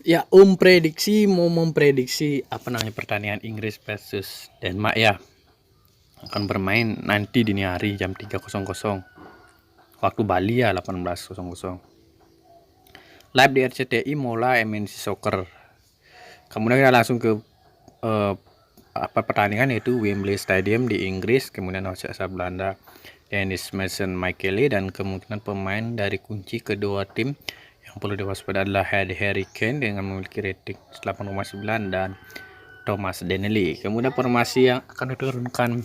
Ya, mau memprediksi apa namanya pertandingan Inggris versus Denmark ya. Akan bermain nanti dini hari jam 3.00 waktu Bali ya 18.00. Live di RCTI Mola MNC Soccer. Kemudian kita langsung ke apa pertandingan, yaitu Wembley Stadium di Inggris, kemudian Raksasa Belanda Dennis Mason Michaeli, dan kemungkinan pemain dari kunci kedua tim yang perlu diwaspadai adalah Harry Kane dengan memiliki rating 8,9 dan Thomas Donnelly. Kemudian formasi yang akan diturunkan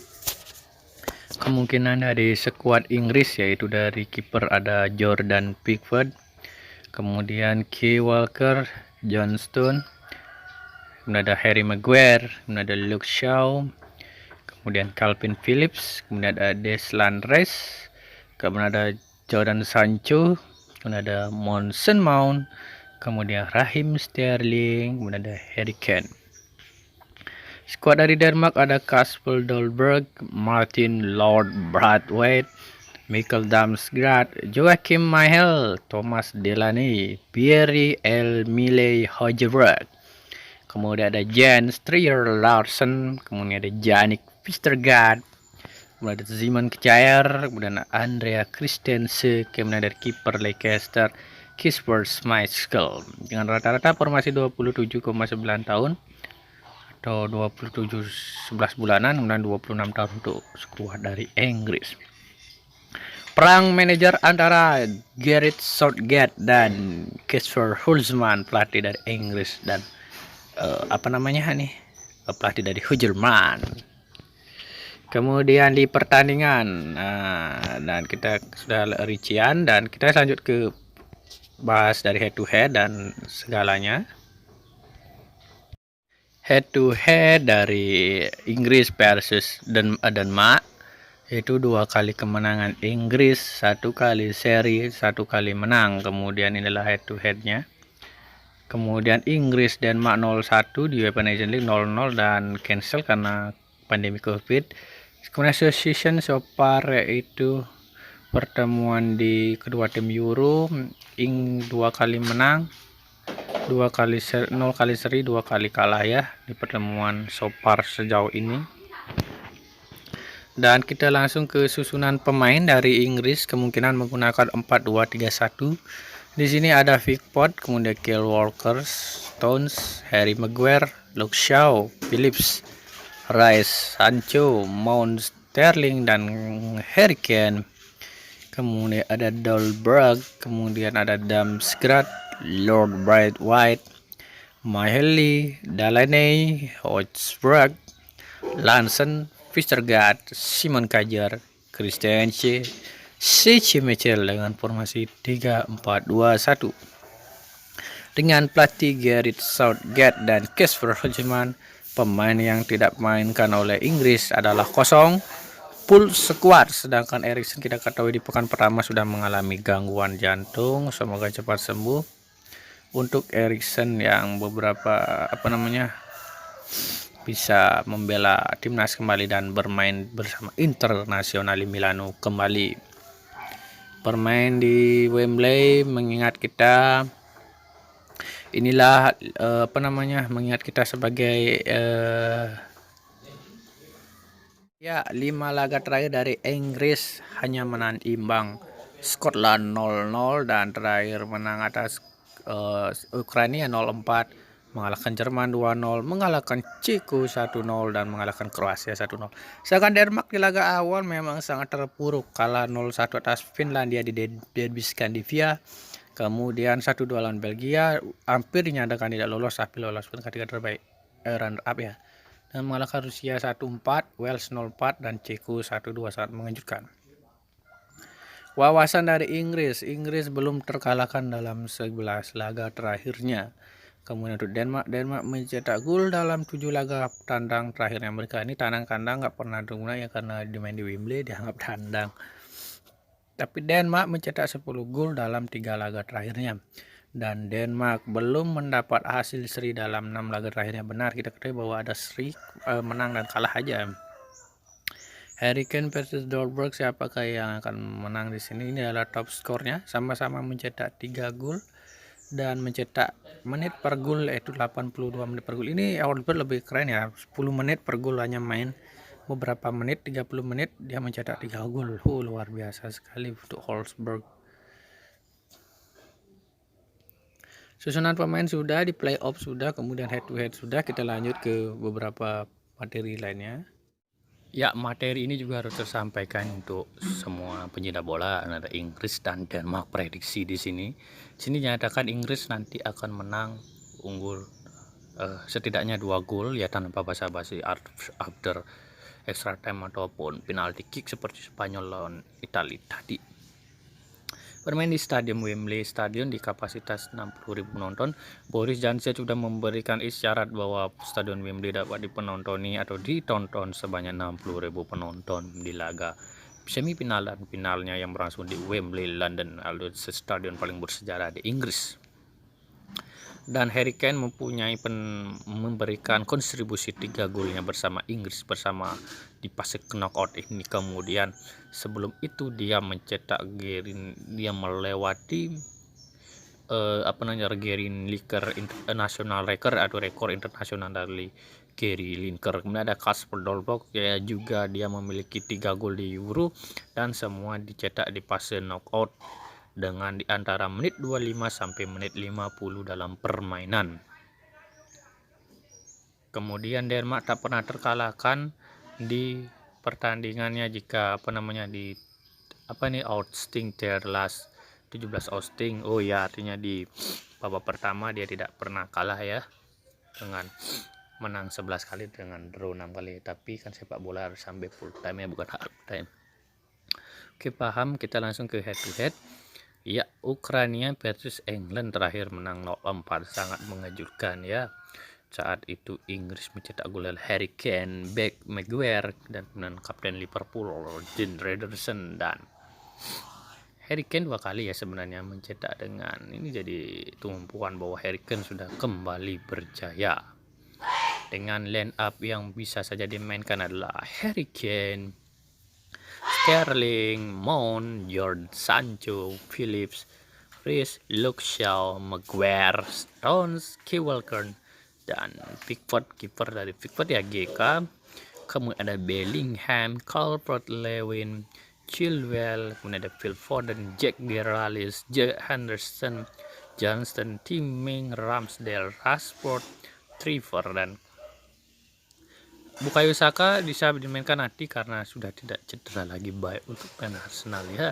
kemungkinan dari skuad Inggris, yaitu dari kiper ada Jordan Pickford, kemudian Kyle Walker, John Stone, kemudian ada Harry Maguire, kemudian ada Luke Shaw, kemudian Calvin Phillips, kemudian ada Declan Rice, kemudian ada Jordan Sancho, kemudian ada Mason Mount, kemudian Raheem Sterling, kemudian ada Harry Kane. Skuad dari Denmark ada Kasper Dolberg, Martin Lord Braithwaite, Mikkel Damsgaard, Joachim Mahel, Thomas Delaney, Pierre Emile Højbjerg. Kemudian ada Jens Trier Larsen, kemudian ada Jannik Vestergaard, kemudian ada Simon Kjaer, kemudian ada Andrea Christensen, kemudian ada kiper Leicester Kasper Schmeichel. Dengan rata-rata formasi 27,9 tahun atau 27 11 bulanan, kemudian 26 tahun untuk skuad dari Inggris. Perang manajer antara Gareth Southgate dan Kasper Schmeichel, pelatih dari Inggris, dan pelatih dari Jerman. Kemudian di pertandingan, dan kita sudah rincian, dan kita lanjut ke bahas dari head to head dan segalanya. Head to head dari Inggris versus Denmark, yaitu 2 kali kemenangan Inggris, 1 kali seri, 1 kali menang. Kemudian inilah head to headnya. Kemudian Inggris Denmark 0-1 di UEFA Nations League 0-0 dan cancel karena pandemi Covid. Kemudian association so far yaitu pertemuan di kedua tim Euro, 2 kali menang, 0 kali seri, 2 kali kalah ya di pertemuan so far sejauh ini. Dan kita langsung ke susunan pemain dari Inggris, kemungkinan menggunakan 4-2-3-1. Di sini ada Pickford, kemudian Kyle Walker, Stones, Harry Maguire, Luke Shaw, Phillips, Rice, Sancho, Mount, Sterling, dan Harry Kane. Kemudian ada Dolberg, kemudian ada Damsgaard, Lord Braithwaite, Maheley, Delaney, Højbjerg, Larsen, Vestergaard, Simon Kjaer, Christensen, Schmeichel dengan formasi 3-4-2-1. Dengan pelatih Gareth Southgate dan Kasper Schmeichel, pemain yang tidak dimainkan oleh Inggris adalah kosong, full squad. Sedangkan Eriksen kita ketahui di pekan pertama sudah mengalami gangguan jantung, semoga cepat sembuh. Untuk Eriksen yang beberapa bisa membela timnas kembali dan bermain bersama Internazionale Milano kembali. Bermain di Wembley mengingat kita mengingat kita sebagai 5 laga terakhir dari Inggris hanya menang imbang Scotland 0-0 dan terakhir menang atas Ukraina 0-4, mengalahkan Jerman 2-0, mengalahkan Ceko 1-0, dan mengalahkan Kroasia 1-0. Sedangkan Denmark di laga awal memang sangat terpuruk, kalah 0-1 atas Finlandia di Derby Skandinavia. Kemudian 1-2 lawan Belgia, hampir dinyatakan tidak lolos tapi lolos pun ketiga terbaik runner up ya. Dan mengalahkan Rusia 1-4, Wales 0-4, dan Ceko 1-2, sangat mengejutkan. Wawasan dari Inggris belum terkalahkan dalam 11 laga terakhirnya. Kemudian untuk Denmark mencetak gol dalam 7 laga tandang terakhirnya mereka. Ini tandang kandang nggak pernah berguna ya, karena dimain di Wembley dianggap tandang. Tapi Denmark mencetak 10 gol dalam 3 laga terakhirnya. Dan Denmark belum mendapat hasil seri dalam 6 laga terakhirnya. Benar, kita ketahui bahwa ada seri, menang dan kalah aja. Harry Kane versus Dolberg, siapakah yang akan menang di sini? Ini adalah top skornya, sama-sama mencetak 3 gol. dan mencetak menit per gol yaitu 82 menit per gol. Ini Hotspur lebih keren ya, 10 menit per gol hanya main beberapa menit, 30 menit dia mencetak 3 gol. Luar biasa sekali untuk Hotspur. Susunan pemain sudah, di playoff sudah, kemudian head to head sudah. Kita lanjut ke beberapa materi lainnya. Ya, materi ini juga harus tersampaikan untuk semua pencinta bola. Ada Inggris dan Denmark prediksi di sini. Sini nyatakan Inggris nanti akan menang unggul setidaknya 2 gol ya tanpa basa-basi after extra time ataupun penalti kick seperti Spanyol lawan Italia tadi. Bermain di Stadion Wembley, stadion di kapasitas 60.000 penonton. Boris Johnson sudah memberikan isyarat bahwa Stadion Wembley dapat dipenonton atau ditonton sebanyak 60.000 penonton di laga semifinal dan finalnya yang berlangsung di Wembley, London, alias stadion paling bersejarah di Inggris. Dan Harry Kane memberikan kontribusi 3 golnya bersama Inggris bersama di fase knockout ini. Kemudian sebelum itu dia mencetak dia melewati Gary Lineker international record atau rekor internasional dari Gary Lineker. Kemudian ada Kasper Dolberg ya, juga dia memiliki 3 gol di Euro dan semua dicetak di fase knockout dengan di antara menit 25 sampai menit 50 dalam permainan. Kemudian Denmark tak pernah terkalahkan di pertandingannya jika outsting their last 17 outsting. Oh ya, artinya di babak pertama dia tidak pernah kalah ya, dengan menang 11 kali dengan draw 6 kali. Tapi kan sepak bola harus sampai full time ya, bukan half time. Oke, paham. Kita langsung ke head to head. Ya, Ukraina versus England terakhir menang 0-4, sangat mengejutkan ya. Saat itu Inggris mencetak gol Harry Kane, Beck, Maguire, dan kemudian kapten Liverpool Dean Henderson. Dan Harry Kane 2 kali ya sebenarnya mencetak, dengan ini jadi tumpuan bahwa Harry Kane sudah kembali berjaya. Dengan line up yang bisa saja dimainkan adalah Harry Kane, Sterling, Mount, Jordan Sancho, Phillips, Reece, Luke Shaw, Maguire, Stones, Kyle Walker, dan Pickford. Kiper dari Pickford ya GK. Kemudian ada Bellingham, Calvert-Lewin, Chilwell, kemudian ada Phil Foden, Jack Grealish, Jack Henderson, Johnston, Tim-Min, Ramsdale, Rashford, Trevor, dan Bukayo Saka bisa dimainkan nanti karena sudah tidak cedera lagi, baik untuk pemain Arsenal ya.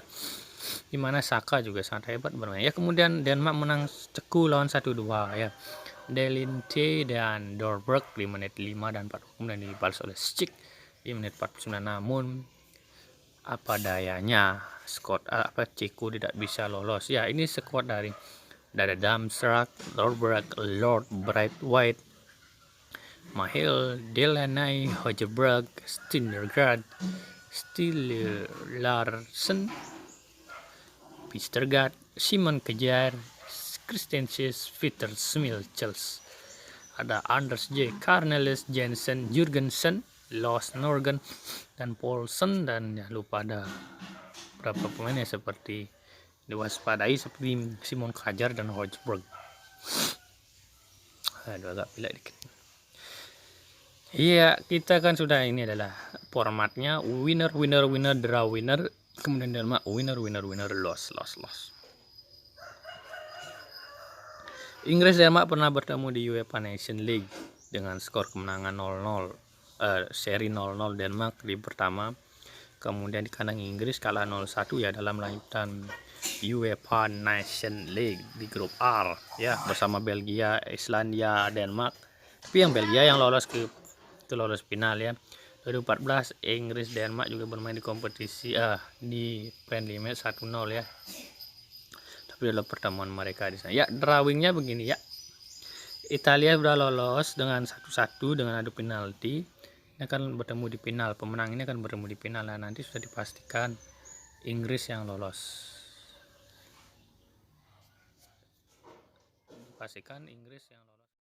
Dimana Saka juga sangat hebat bermain ya. Kemudian Denmark menang ceku lawan 1-2 ya. Delinte dan Dolberg di menit 5 dan 4, kemudian dibalas oleh Schick di menit 49. Namun apa dayanya Ceko tidak bisa lolos ya. Ini skuad dari Damstrak, Dolberg, Lord, White, Mahil, Delaney, Højbjerg, Stindergaard, Larsen, Vestergaard, Simon Kjaer, Christensen, Peter Schmeichel. Ada Anders J. Cornelis, Jensen, Jurgensen, Lars Norgren, dan Paulsen. Dan ya lupa ada beberapa pemainnya seperti diwaspadai seperti Simon Kjaer dan Højbjerg. Aduh, agak pilek dikit. Iya, kita kan sudah, ini adalah formatnya winner, draw, winner. Kemudian Denmark winner, loss. Inggris Denmark pernah bertemu di UEFA Nation League dengan skor kemenangan 0-0, seri 0-0 Denmark di pertama. Kemudian di kandang Inggris kalah 0-1 ya dalam lanjutan UEFA Nation League di grup R ya, bersama Belgia, Islandia, Denmark. Tapi yang Belgia yang lolos lolos final ya. 2014 Inggris Denmark juga bermain di kompetisi di friendly match 1-0 ya. Tapi dalam pertemuan mereka di sana ya, drawingnya begini ya. Italia sudah lolos dengan 1-1 dengan adu penalti. Ini akan bertemu di final. Pemenang ini akan bertemu di final. Nah, nanti sudah dipastikan Inggris yang lolos. Dipastikan Inggris yang lolos.